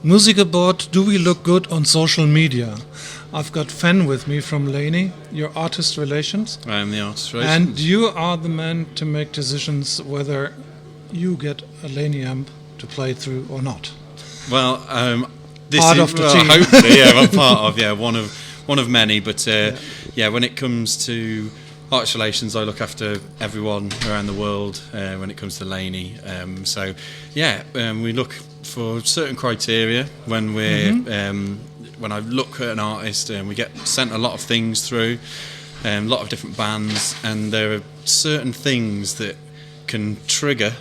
Musiker-Board, do we look good on social media? I've got Fenn with me from Laney, your artist relations. I am the artist relations. And you are the man to make decisions whether you get a Laney amp to play through or not. Well, this part is of the team. hopefully, I'm part of one of many. But when it comes to artist relations, I look after everyone around the world when it comes to Laney. We look for certain criteria when we're when I look at an artist, and we get sent a lot of things through, a lot of different bands, and there are certain things that can trigger,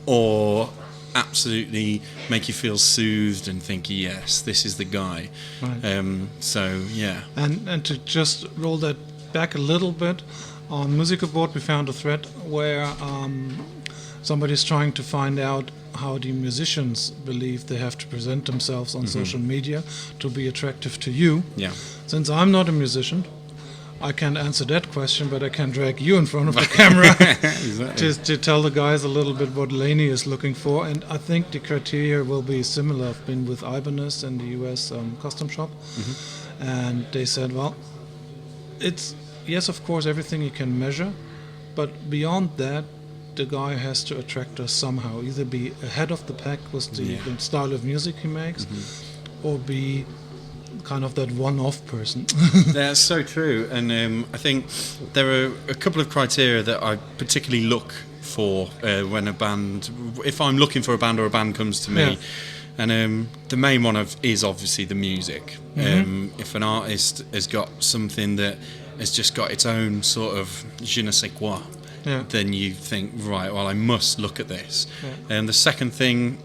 or absolutely make you feel soothed and think, yes, this is the guy. Right. And to just roll that back a little bit, on Musiker-Board we found a thread where somebody's trying to find out how the musicians believe they have to present themselves on social media to be attractive to you. Yeah. Since I'm not a musician, I can't answer that question, but I can drag you in front of the camera to tell the guys a little bit what Laney is looking for. And I think the criteria will be similar. I've been with Ibanez in the US custom shop, and they said, well, it's, yes, of course, everything you can measure, but beyond that, the guy has to attract us somehow, either be ahead of the pack with the style of music he makes, or be kind of that one-off person. That's so true, and I think there are a couple of criteria that I particularly look for when if I'm looking for a band or a band comes to me, and the main one is obviously the music. If an artist has got something that has just got its own sort of je ne sais quoi, then you think, right, well, I must look at this. And the second thing,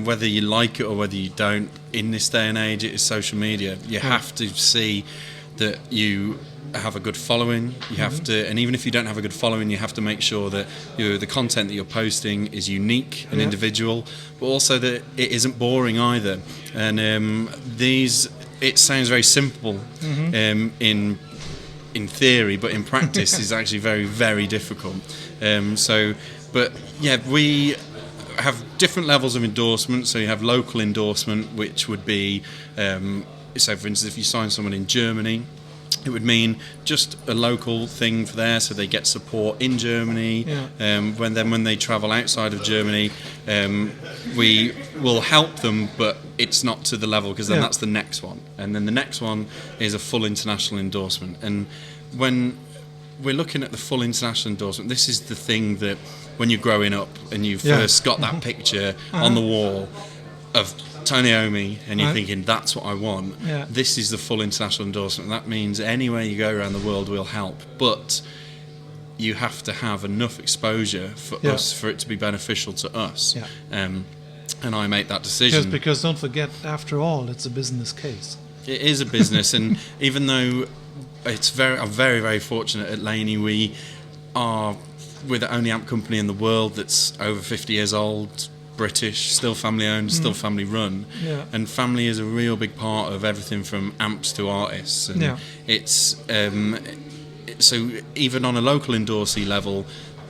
whether you like it or whether you don't, in this day and age, it is social media. You have to see that you have a good following. You have to, and even if you don't have a good following, you have to make sure that the content that you're posting is unique and individual, but also that it isn't boring either. And it sounds very simple in theory, but in practice is actually very, very difficult. We have different levels of endorsement. So you have local endorsement, which would be, so for instance, if you sign someone in Germany, it would mean just a local thing for there, so they get support in Germany. When they travel outside of Germany, we will help them, but it's not to the level, because then that's the next one, and then the next one is a full international endorsement. And when we're looking at the full international endorsement, this is the thing that when you're growing up and you first got that picture on the wall of Tony Iommi, and you're thinking, that's what I want. This is the full international endorsement. That means anywhere you go around the world will help, but you have to have enough exposure for us, for it to be beneficial to us. And I make that decision. Because don't forget, after all, it's a business case. It is a business, and even though I'm very, very fortunate at Laney, we are we're the only amp company in the world that's over 50 years old, British, still family owned, still family run, and family is a real big part of everything from amps to artists. And it's so even on a local endorsee level,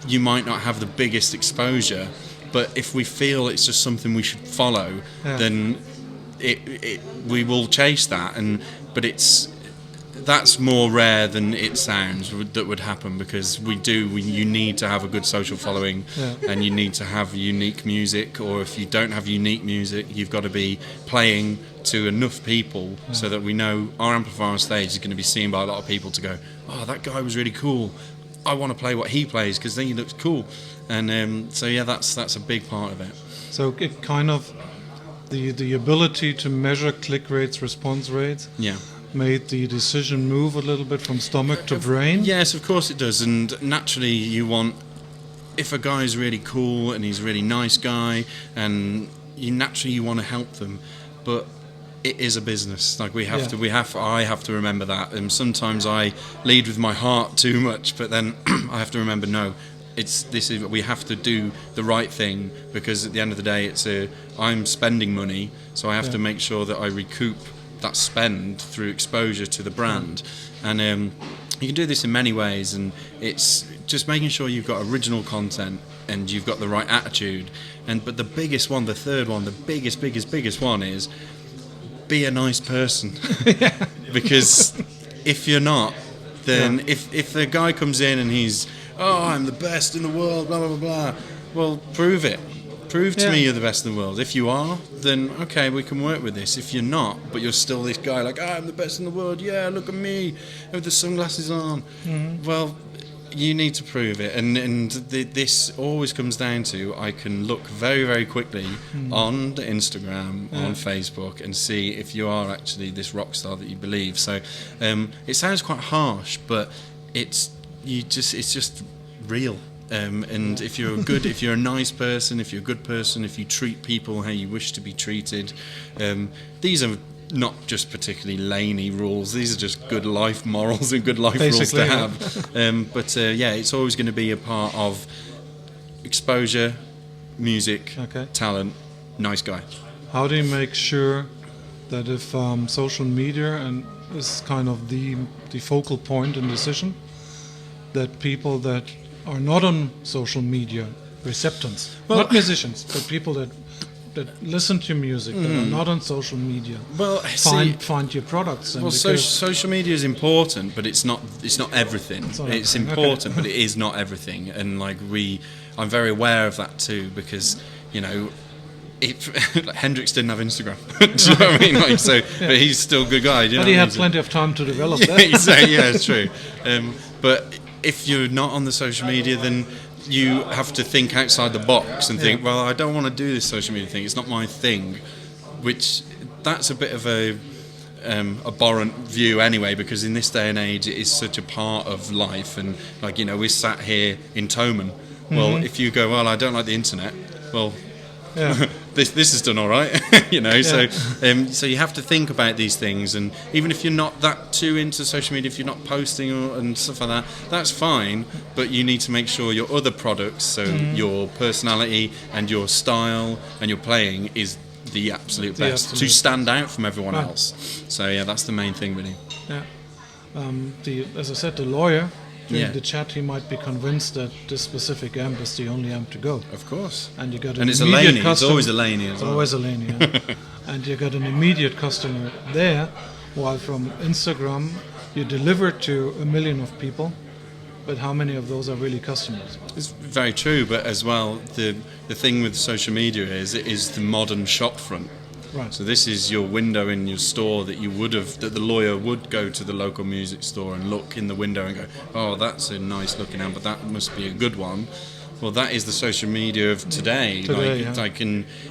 you might not have the biggest exposure, but if we feel it's just something we should follow, then we will chase that. But that's more rare than it sounds that would happen, because you need to have a good social following, and you need to have unique music, or if you don't have unique music, you've got to be playing to enough people so that we know our amplifier on stage is going to be seen by a lot of people to go, oh, that guy was really cool, I want to play what he plays because then he looks cool. And that's a big part of it. So it kind of the ability to measure click rates, response rates, made the decision move a little bit from stomach to brain? Yes, of course it does. And naturally you want, if a guy's really cool and he's a really nice guy, and you want to help them, but it is a business. Like I have to remember that. And sometimes I lead with my heart too much, but then I have to remember, no, we have to do the right thing, because at the end of the day I'm spending money, so I have to make sure that I recoup that spend through exposure to the brand. And you can do this in many ways, and it's just making sure you've got original content, and you've got the right attitude. But the biggest one, the third one, the biggest one is be a nice person. Because if you're not, then if the guy comes in and he's, oh, I'm the best in the world, blah, blah, blah, blah, well, prove it. Prove to me you're the best in the world. If you are, then okay, we can work with this. If you're not, but you're still this guy like, I'm the best in the world, yeah, look at me, with the sunglasses on. Well, you need to prove it. And this always comes down to, I can look very, very quickly on the Instagram, on Facebook, and see if you are actually this rock star that you believe. So it sounds quite harsh, but it's just real. And if you're good, if you're a nice person, if you're a good person, if you treat people how you wish to be treated, these are not just particularly Laney rules. These are just good life morals and good life rules to have. But it's always going to be a part of exposure, music, talent, nice guy. How do you make sure that if social media and is kind of the focal point in decision, that people that are not on social media, receptants, not musicians, but people that listen to music, that are not on social media, find your products. And social media is important, but it's not everything. It's important, but it is not everything. And I'm very aware of that too, because Hendrix didn't have Instagram. Do you know what I mean? But he's still a good guy. But he had plenty of time to develop that. It's true. But if you're not on the social media, then you have to think outside the box and think, well, I don't want to do this social media thing. It's not my thing. Which that's a bit of a abhorrent view anyway, because in this day and age, it is such a part of life. And we're sat here in Toman. Well, if you go, well, I don't like the internet. Well. This is done all right, So you have to think about these things, and even if you're not that too into social media, if you're not posting and stuff like that, that's fine. But you need to make sure your other products, so your personality and your style and your playing, is the absolute best to stand out from everyone else. So that's the main thing, really. As I said, the lawyer. During the chat, he might be convinced that this specific amp is the only amp to go. Of course. And you got an it's a Laney. It's always a Laney as well. Always a Laney, And you got an immediate customer there, while from Instagram you deliver to 1 million of people, but how many of those are really customers? It's very true, but as well, the thing with social media is it is the modern shop front. Right. So this is your window in your store that the lawyer would go to the local music store and look in the window and go, oh, that's a nice looking amp, but that must be a good one. Well, that is the social media of today.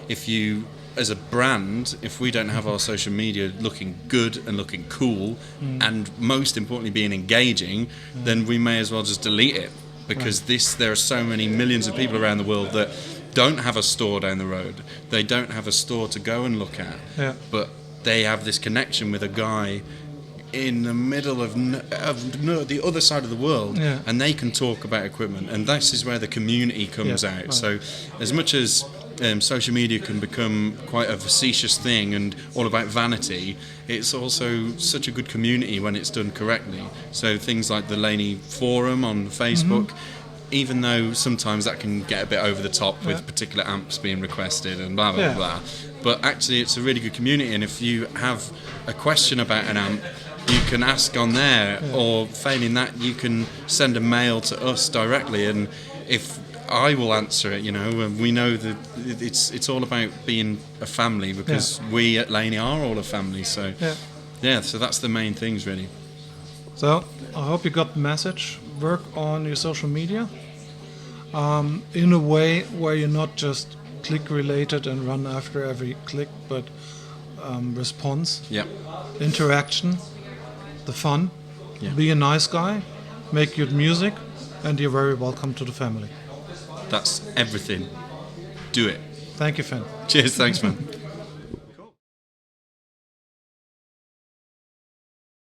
If you, as a brand, if we don't have our social media looking good and looking cool, and most importantly being engaging, then we may as well just delete it, because there are so many millions of people around the world that don't have a store down the road. They don't have a store to go and look at. But they have this connection with a guy in the middle of the other side of the world, and they can talk about equipment. And this is where the community comes out. Right. So as much as social media can become quite a facetious thing and all about vanity, it's also such a good community when it's done correctly. So things like the Laney forum on Facebook, even though sometimes that can get a bit over the top with particular amps being requested and blah, blah, blah. But actually it's a really good community, and if you have a question about an amp, you can ask on there, or failing that, you can send a mail to us directly, and if I will answer it, we know that it's all about being a family, because we at Laney are all a family, so so that's the main things, really. So I hope you got the message. Work on your social media in a way where you're not just click related and run after every click, but response, interaction, the fun, be a nice guy, make good music, and you're very welcome to the family. That's everything. Do it. Thank you, Fenn. Cheers, thanks, man.